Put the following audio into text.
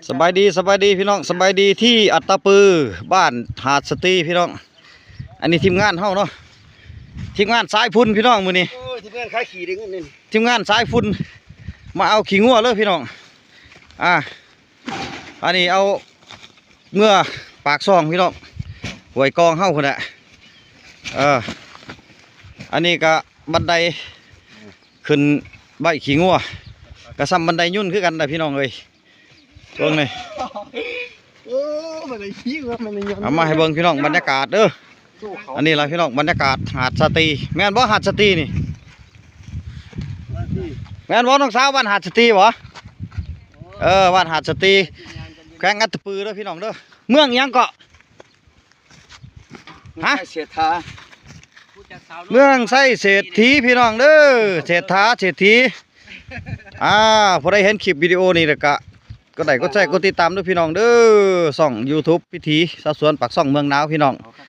สบายดีพี่น้องสบายดีที่อัตตปือบ้านหาดสตรีพี่น้องอันนี้ทีมงานเฮาเนาะทีมงานสายฝุ่นพี่น้องมื้อนี้ทีมงานขายขี่ดึงนี่ทีมงานสายฝุ่นมาเอาขี้งัวเลยพี่น้องอันนี้เอาเมื่อปากซองพี่น้องหวยกองเฮาคนน่ะอันนี้ก็บันไดขึ้นใบขี้งัวก็ซ้ำบันไดยุ่นคือกันนะพี่น้องเอ้ยช่วงนี้เอามาให้เบิ่งพี่น้องบรรยากาศเด้ออันนี้ล่ะพี่น้องบรรยากาศหาดสตรีแม่นบ่หาดสตรีนี่แม่นบ่น้องสาวบ้านหาดสตรีบ่บ้านหาดสตรีแขวงอัตตปือเด้อพี่น้องเด้อเมืองหยังเกาะฮะเสียทาเมืองไส้เศรษฐีพี่น้องเด้อเศรษฐีพอได้เห็นคลิปวิดีโอนี่แล้วก็ได้ก็แชร์กดติดตามด้วยพี่น้องเด้อช่อง YouTube พิธีสาวสวนปากช่องเมืองหนาวพี่น้อง